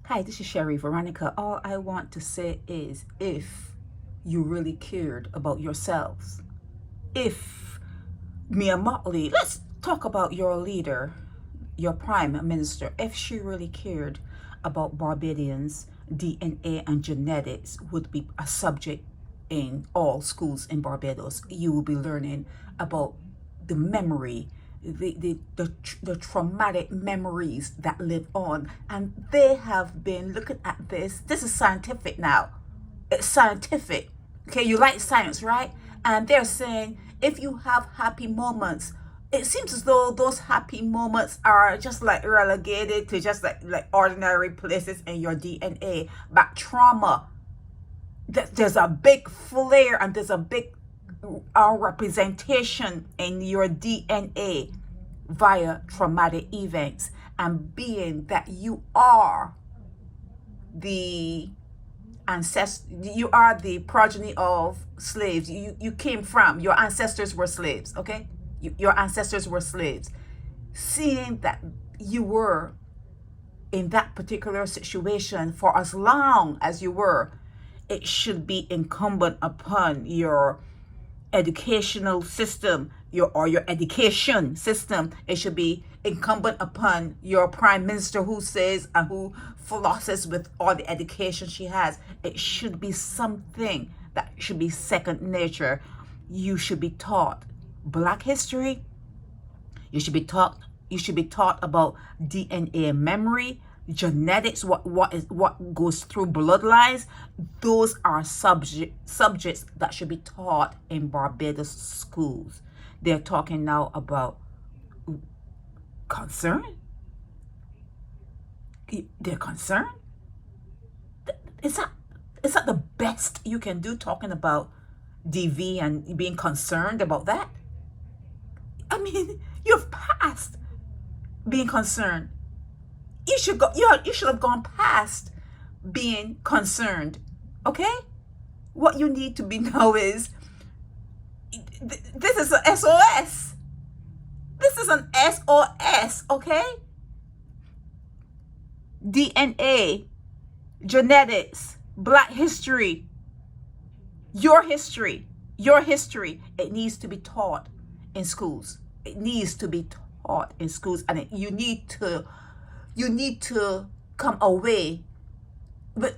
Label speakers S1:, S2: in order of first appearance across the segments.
S1: Hi, this is Sherry Veronica. All I want to say is if you really cared about yourselves, if Mia Motley, let's talk about your leader, your prime minister, if she really cared about Barbadians, DNA and genetics would be a subject in all schools in Barbados. You will be learning about the memory, the traumatic memories that live on. And they have been looking at this. This is scientific now. It's scientific. Okay, you like science, right? And they're saying if you have happy moments, it seems as though those happy moments are just like relegated to just like ordinary places in your DNA. But trauma, there's a big flare and there's a big representation in your DNA via traumatic events. And being that you are the you are the progeny of slaves. You came from, your ancestors were slaves, okay? Your ancestors were slaves. Seeing that you were in that particular situation for as long as you were, it should be incumbent upon your educational system, your education system. It should be incumbent upon your prime minister who says and who flosses with all the education she has. It should be something that should be second nature. You should be taught Black history. You should be taught about DNA memory, genetics, what goes through bloodlines. Those are subjects that should be taught in Barbados schools. They're talking now about concern. They're concerned. Is that the best you can do, talking about DV and being concerned about that? I mean, you've passed being concerned. You should have gone past being concerned. Okay? What you need to be now is this is an SOS. This is an SOS, okay? DNA, genetics, Black history, your history. It needs to be taught in schools. It needs to be taught in schools, and you need to come away. But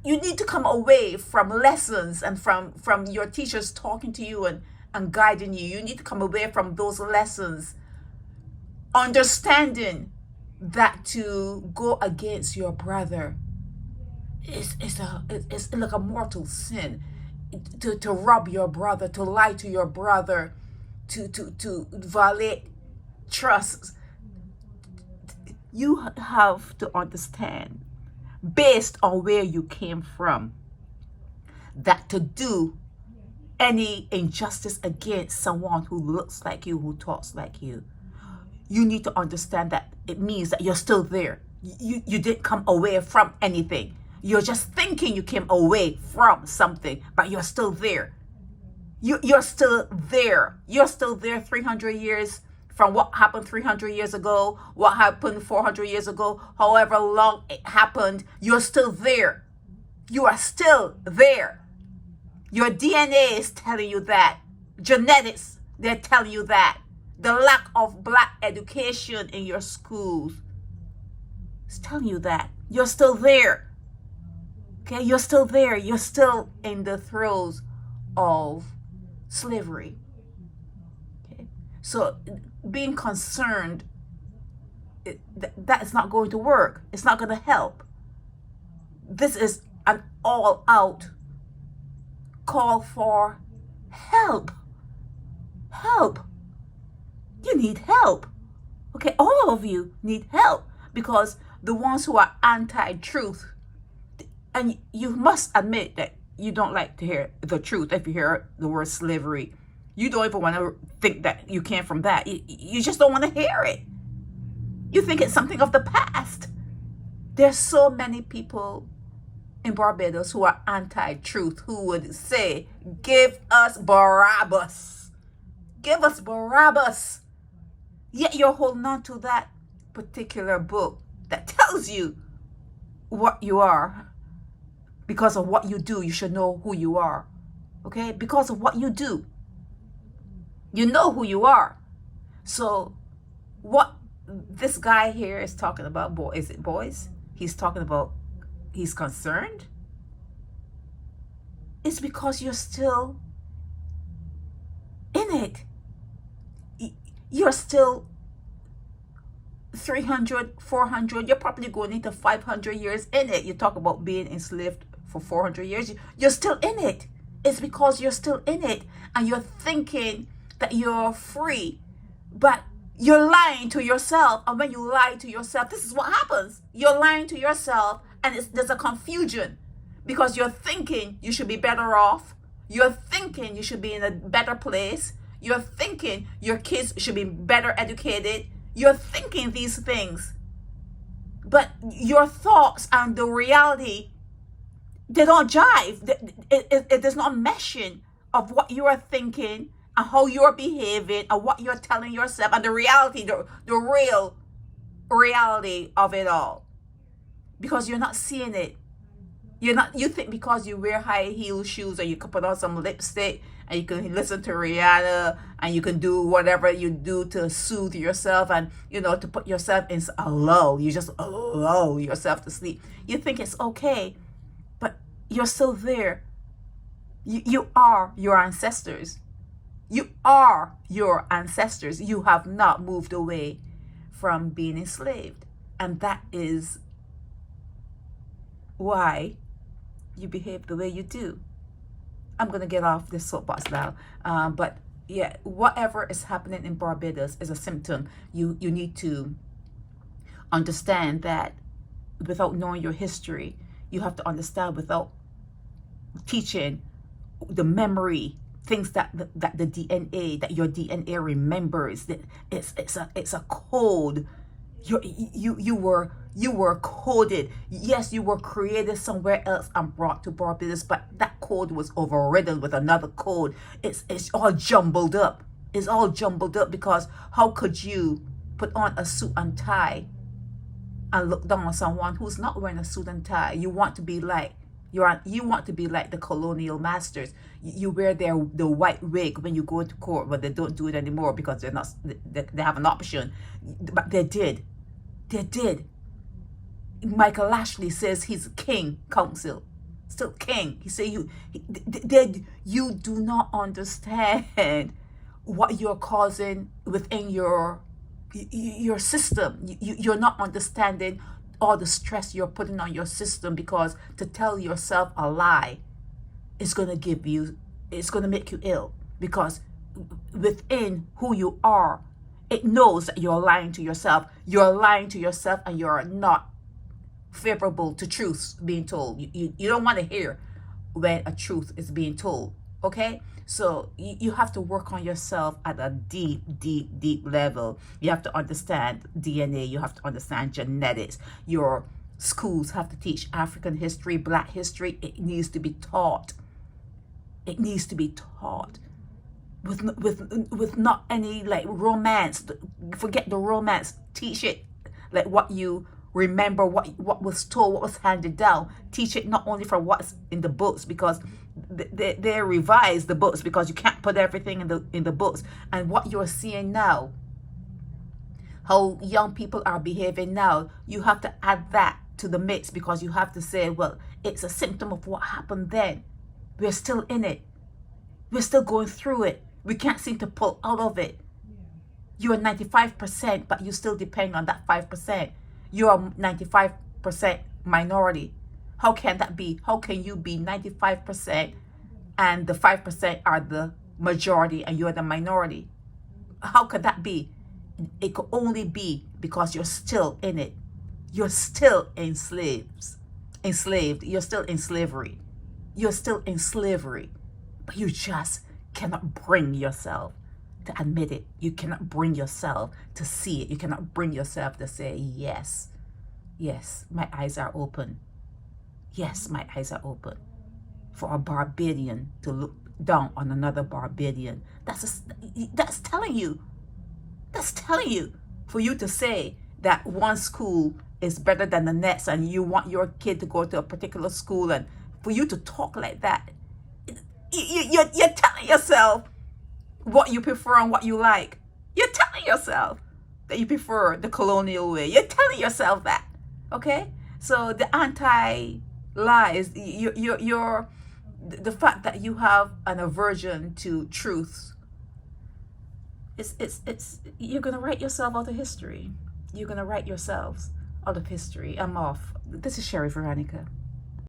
S1: you need to come away from lessons and from your teachers talking to you and guiding you. You need to come away from those lessons, understanding that to go against your brother it's like a mortal sin. To rob your brother, to lie to your brother, to violate trust. You have to understand, based on where you came from, that to do any injustice against someone who looks like you, who talks like you need to understand that it means that you're still there. You didn't come away from anything. You're just thinking you came away from something, but you're still there. You're still there. You're still there 300 years from what happened 300 years ago, what happened 400 years ago, however long it happened, you're still there. You are still there. Your DNA is telling you that. Genetics, they're telling you that. The lack of Black education in your schools is telling you that. You're still there. Okay, you're still there. You're still in the throes of slavery. Okay, so being concerned, that is not going to work. It's not going to help. This is an all-out call for help. Help. You need help. Okay, all of you need help, because the ones who are anti-truth, and you must admit that you don't like to hear the truth. If you hear the word slavery, you don't even want to think that you came from that. You just don't want to hear it. You think it's something of the past. There's so many people in Barbados who are anti-truth, who would say, give us Barabbas. Give us Barabbas. Yet you're holding on to that particular book that tells you what you are. Because of what you do, you should know who you are. Okay? Because of what you do, you know who you are. So what this guy here is talking about, is it Boyce? He's talking about, he's concerned. It's because you're still in it. You're still 300, 400, you're probably going into 500 years in it. You talk about being enslaved for 400 years. You're still in it. It's because you're still in it and you're thinking that you're free, but you're lying to yourself. And when you lie to yourself, this is what happens. You're lying to yourself, and there's a confusion because you're thinking you should be better off. You're thinking you should be in a better place. You're thinking your kids should be better educated. You're thinking these things, but your thoughts and the reality, they don't jive. It is not meshing of what you are thinking and how you're behaving and what you're telling yourself and the reality, the real reality of it all. Because you're not seeing it. You think because you wear high heel shoes and you can put on some lipstick and you can listen to Rihanna and you can do whatever you do to soothe yourself and, to put yourself in a lull. You just lull yourself to sleep. You think it's okay, but you're still there. You are your ancestors. You are your ancestors. You have not moved away from being enslaved. And that is why you behave the way you do. I'm going to get off this soapbox now. But yeah, whatever is happening in Barbados is a symptom. You need to understand that without knowing your history, you have to understand without teaching the memory, things that the DNA, that your DNA remembers, that it's a code. You were coded. Yes, you were created somewhere else and brought to Barbados, but that code was overridden with another code. It's all jumbled up. It's all jumbled up because how could you put on a suit and tie and look down on someone who's not wearing a suit and tie? You want to be like the colonial masters. You wear the white wig when you go to court, but they don't do it anymore because they have an option. But they did. Michael Ashley says he's king council, still king. He say you do not understand what you're causing within your system. You're not understanding all the stress you're putting on your system, because to tell yourself a lie is going to make you ill, because within who you are, it knows that you're lying to yourself. You're lying to yourself and you're not favorable to truths being told. You don't want to hear when a truth is being told. Okay? So you have to work on yourself at a deep level. You have to understand DNA. You have to understand genetics. Your schools have to teach African history, Black history. It needs to be taught. It needs to be taught with not any like romance. Forget the romance. Teach it like what you remember, what was told, what was handed down. Teach it not only from what's in the books, because they revise the books, because you can't put everything in the books. And what you're seeing now, how young people are behaving now, you have to add that to the mix, because you have to say, well, it's a symptom of what happened then. We're still in it. We're still going through it. We can't seem to pull out of it. You're 95%, but you still depend on that 5%. You're a 95% minority. How can that be? How can you be 95% and the 5% are the majority and you're the minority? How could that be? It could only be because you're still in it. You're still enslaved. You're still in slavery. You're still in slavery. But you just cannot bring yourself to admit it. You cannot bring yourself to see it. You cannot bring yourself to say, yes, my eyes are open. Yes, my eyes are open. For a Barbadian to look down on another Barbadian, that's telling you. That's telling you. For you to say that one school is better than the next, and you want your kid to go to a particular school, and for you to talk like that, you're telling yourself what you prefer and what you like. You're telling yourself that you prefer the colonial way. You're telling yourself that, okay? So the anti-lies, the fact that you have an aversion to truth, you're gonna write yourself out of history. You're gonna write yourselves out of history. I'm off. This is Sherry Veronica.